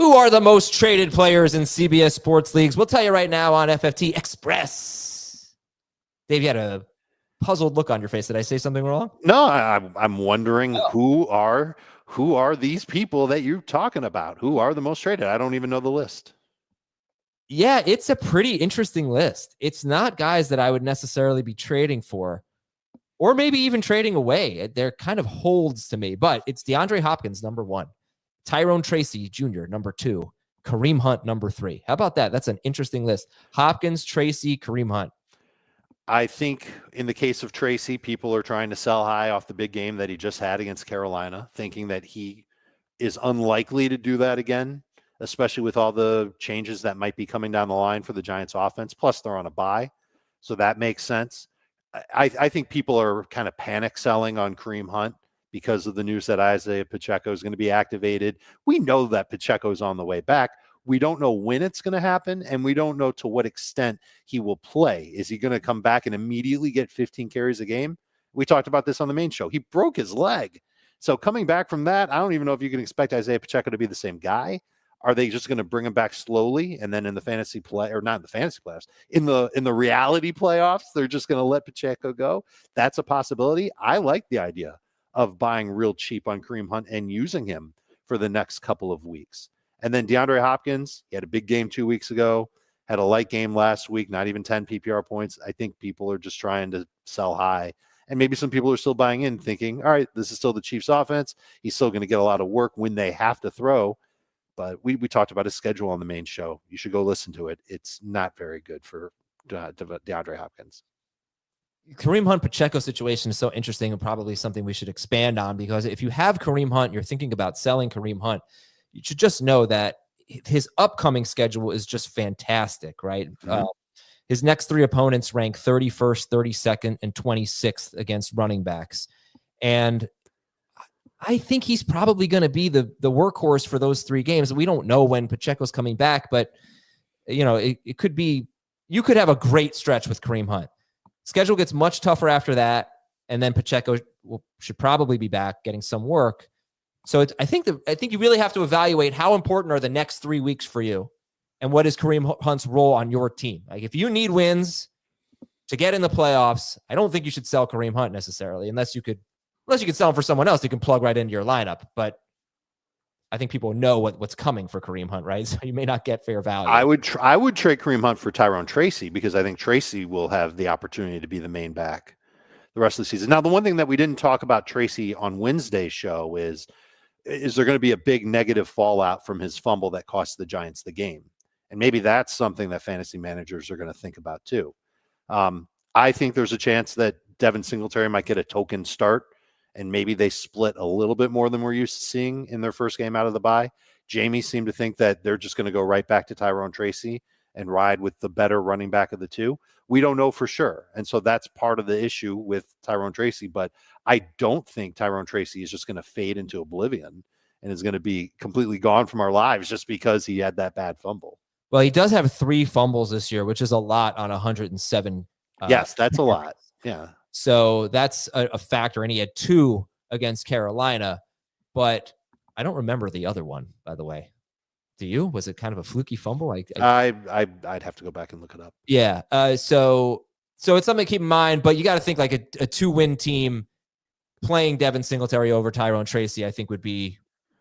Who are the most traded players in CBS sports leagues? We'll tell you right now on FFT Express. Dave, you had a puzzled look on your face. Did I say something wrong? No, I'm wondering who are these people that you're talking about? Who are the most traded? I don't even know the list. Yeah, it's a pretty interesting list. It's not guys that I would necessarily be trading for, or maybe even trading away. They're kind of holds to me, but it's DeAndre Hopkins, number 1. Tyrone Tracy Jr., number 2. Kareem Hunt, number 3. How about that? That's an interesting list. Hopkins, Tracy, Kareem Hunt. I think in the case of Tracy, people are trying to sell high off the big game that he just had against Carolina, thinking that he is unlikely to do that again, especially with all the changes that might be coming down the line for the Giants offense. Plus, they're on a bye, so that makes sense. I think people are kind of panic selling on Kareem Hunt because of the news that Isaiah Pacheco is going to be activated. We know that Pacheco is on the way back. We don't know when it's going to happen, and we don't know to what extent he will play. Is he going to come back and immediately get 15 carries a game? We talked about this on the main show. He broke his leg. So coming back from that, I don't even know if you can expect Isaiah Pacheco to be the same guy. Are they just going to bring him back slowly, and then in the fantasy play, or not in the fantasy playoffs, in the reality playoffs, they're just going to let Pacheco go? That's a possibility. I like the idea of buying real cheap on Kareem Hunt and using him for the next couple of weeks. And then DeAndre Hopkins, he had a big game 2 weeks ago, had a light game last week, not even 10 PPR points. I think people are just trying to sell high. And maybe some people are still buying in thinking, all right, this is still the Chiefs offense. He's still going to get a lot of work when they have to throw. But we talked about his schedule on the main show. You should go listen to it. It's not very good for DeAndre Hopkins. Kareem Hunt Pacheco situation is so interesting and probably something we should expand on, because if you have Kareem Hunt, you're thinking about selling Kareem Hunt, you should just know that his upcoming schedule is just fantastic, right? Mm-hmm. His next 3 opponents rank 31st, 32nd, and 26th against running backs. And I think he's probably going to be the workhorse for those 3 games. We don't know when Pacheco's coming back, but it could be, you could have a great stretch with Kareem Hunt. Schedule gets much tougher after that, and then Pacheco should probably be back getting some work. So I think you really have to evaluate how important are the next 3 weeks for you, and what is Kareem Hunt's role on your team. Like, if you need wins to get in the playoffs, I don't think you should sell Kareem Hunt necessarily, unless you could sell him for someone else. You can plug right into your lineup, but I think people know what's coming for Kareem Hunt, right? So you may not get fair value. I would trade Kareem Hunt for Tyrone Tracy, because I think Tracy will have the opportunity to be the main back the rest of the season. Now, the one thing that we didn't talk about Tracy on Wednesday's show is there going to be a big negative fallout from his fumble that cost the Giants the game? And maybe that's something that fantasy managers are going to think about too. I think there's a chance that Devin Singletary might get a token start, and maybe they split a little bit more than we're used to seeing in their first game out of the bye. Jamie seemed to think that they're just going to go right back to Tyrone Tracy and ride with the better running back of the 2. We don't know for sure. And so that's part of the issue with Tyrone Tracy. But I don't think Tyrone Tracy is just going to fade into oblivion and is going to be completely gone from our lives just because he had that bad fumble. Well, he does have 3 fumbles this year, which is a lot on 107. Yes, that's a lot. Yeah. So that's a factor. And he had 2 against Carolina, but I don't remember the other one, by the way. Do you? Was it kind of a fluky fumble? I'd have to go back and look it up. Yeah. So it's something to keep in mind, but you got to think like a 2-win team playing Devin Singletary over Tyrone Tracy, I think would be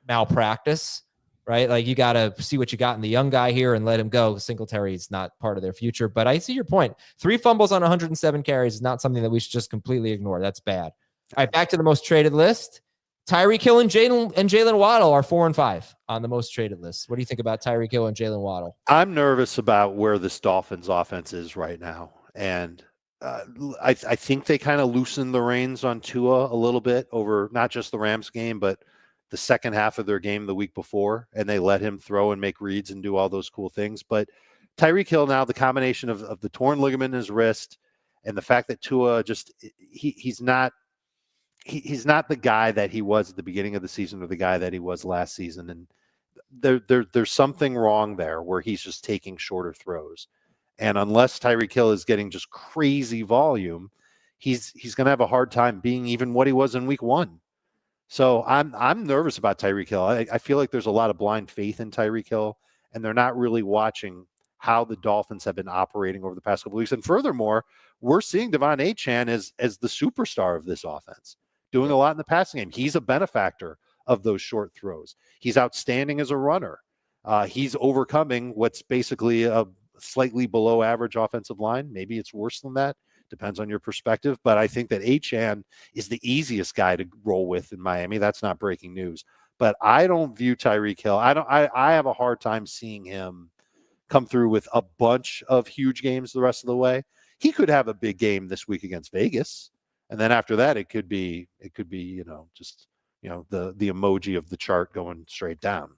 malpractice, right? Like, you got to see what you got in the young guy here and let him go. Singletary is not part of their future, but I see your point. 3 fumbles on 107 carries is not something that we should just completely ignore. That's bad. All right, back to the most traded list. Tyreek Hill and Jaylen Waddle are 4 and 5 on the most traded list. What do you think about Tyreek Hill and Jaylen Waddle? I'm nervous about where this Dolphins offense is right now. And I think they kind of loosened the reins on Tua a little bit over not just the Rams game, but the second half of their game the week before. And they let him throw and make reads and do all those cool things. But Tyreek Hill now, the combination of the torn ligament in his wrist and the fact that Tua just he's not the guy that he was at the beginning of the season or the guy that he was last season. And there's something wrong there where he's just taking shorter throws. And unless Tyreek Hill is getting just crazy volume, he's going to have a hard time being even what he was in week 1. So I'm nervous about Tyreek Hill. I feel like there's a lot of blind faith in Tyreek Hill, and they're not really watching how the Dolphins have been operating over the past couple of weeks. And furthermore, we're seeing Devon Achane as the superstar of this offense, doing a lot in the passing game. He's a benefactor of those short throws. He's outstanding as a runner. He's overcoming what's basically a slightly below average offensive line. Maybe it's worse than that. Depends on your perspective. But I think that Achane is the easiest guy to roll with in Miami. That's not breaking news. But I don't view Tyreek Hill. I have a hard time seeing him come through with a bunch of huge games the rest of the way. He could have a big game this week against Vegas. And then after that, it could be, just, the emoji of the chart going straight down.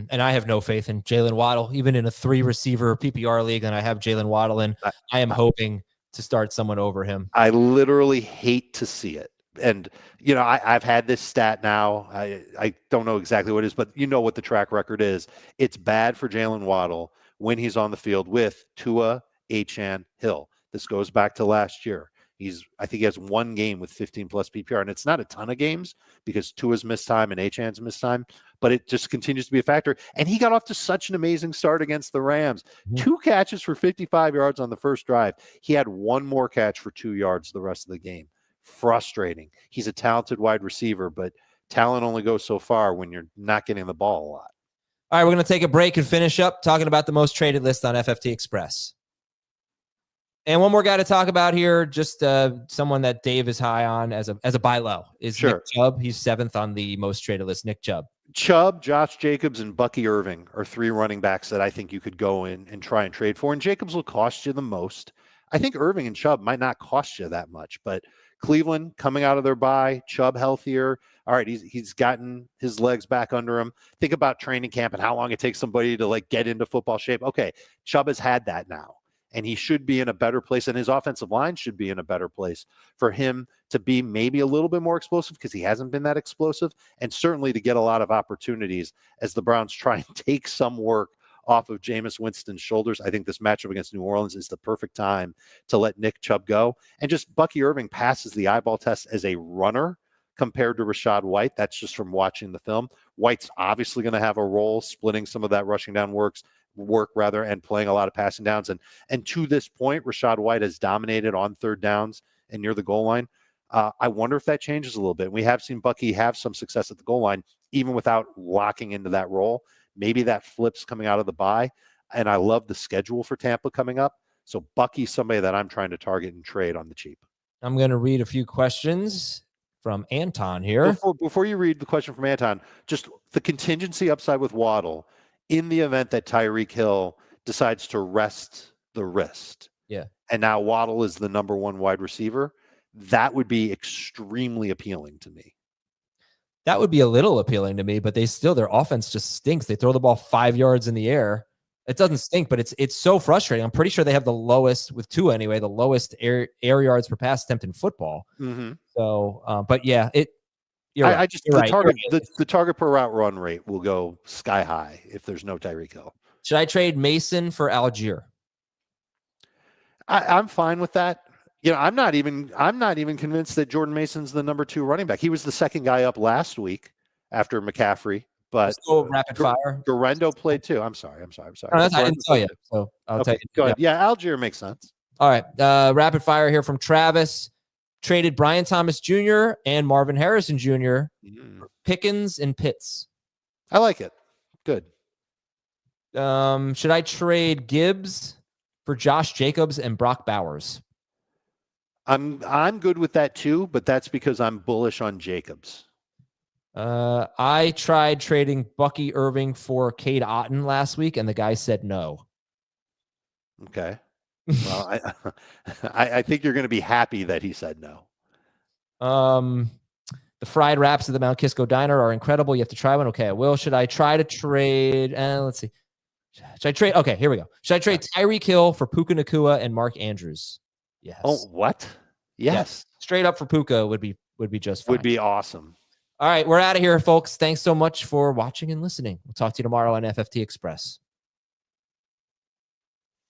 And I have no faith in Jaylen Waddle, even in a 3-receiver PPR league. And I have Jaylen Waddle in. I am hoping to start someone over him. I literally hate to see it. And, I've had this stat now. I don't know exactly what it is, but you know what the track record is. It's bad for Jaylen Waddle when he's on the field with Tua, Achane, Hill. This goes back to last year. I think he has one game with 15 plus PPR, and it's not a ton of games because Tua's missed time and Achane's missed time, but it just continues to be a factor. And he got off to such an amazing start against the Rams. 2 catches for 55 yards on the first drive. He had one more catch for 2 yards the rest of the game. Frustrating. He's a talented wide receiver, but talent only goes so far when you're not getting the ball a lot. All right, we're going to take a break and finish up talking about the most traded list on FFT Express. And one more guy to talk about here, just someone that Dave is high on as a buy low, is Nick Chubb. He's 7th on the most traded list. Nick Chubb. Chubb, Josh Jacobs, and Bucky Irving are 3 running backs that I think you could go in and try and trade for. And Jacobs will cost you the most. I think Irving and Chubb might not cost you that much, but Cleveland coming out of their bye, Chubb healthier. All right, he's gotten his legs back under him. Think about training camp and how long it takes somebody to get into football shape. Okay, Chubb has had that now. And he should be in a better place, and his offensive line should be in a better place for him to be maybe a little bit more explosive because he hasn't been that explosive, and certainly to get a lot of opportunities as the Browns try and take some work off of Jameis Winston's shoulders. I think this matchup against New Orleans is the perfect time to let Nick Chubb go. And just Bucky Irving passes the eyeball test as a runner compared to Rachaad White. That's just from watching the film. White's obviously going to have a role splitting some of that rushing down work and playing a lot of passing downs. And to this point, Rachaad White has dominated on 3rd downs and near the goal line. I wonder if that changes a little bit. We have seen Bucky have some success at the goal line, even without locking into that role. Maybe that flips coming out of the bye. And I love the schedule for Tampa coming up. So Bucky's somebody that I'm trying to target and trade on the cheap. I'm going to read a few questions from Anton here. Before you read the question from Anton, just the contingency upside with Waddle in the event that Tyreek Hill decides to rest the wrist. Yeah. And now Waddle is the number 1 wide receiver. That would be extremely appealing to me. That would be a little appealing to me, but their offense just stinks. They throw the ball 5 yards in the air. It doesn't stink, but it's so frustrating. I'm pretty sure they have the lowest, with 2 anyway, the lowest air yards per pass attempt in football. Mm-hmm. So, but yeah, the target per route run rate will go sky high if there's no Tyreek Hill. Should I trade Mason for Algier? I'm fine with that. I'm not even convinced that Jordan Mason's the number 2 running back. He was the second guy up last week after McCaffrey, but rapid fire. Garendo played too. I'm sorry. No, I didn't tell you. So I'll tell you. Go ahead. Yeah, Algier makes sense. All right. Rapid fire here from Travis. Traded Brian Thomas Jr. and Marvin Harrison Jr. for Pickens and Pitts. I like it. Good. Should I trade Gibbs for Josh Jacobs and Brock Bowers? I'm good with that too, but that's because I'm bullish on Jacobs. I tried trading Bucky Irving for Cade Otton last week, and the guy said no. Okay. Well, I think you're going to be happy that he said no. The fried wraps at the Mount Kisco Diner are incredible. You have to try one. Okay, I will. Should I try to trade? Let's see. Should I trade? Okay, here we go. Should I trade Tyreek Hill for Puka Nacua and Mark Andrews? Yes. Oh, what? Yes. Straight up for Puka would be just fine. Would be awesome. All right, we're out of here, folks. Thanks so much for watching and listening. We'll talk to you tomorrow on FFT Express.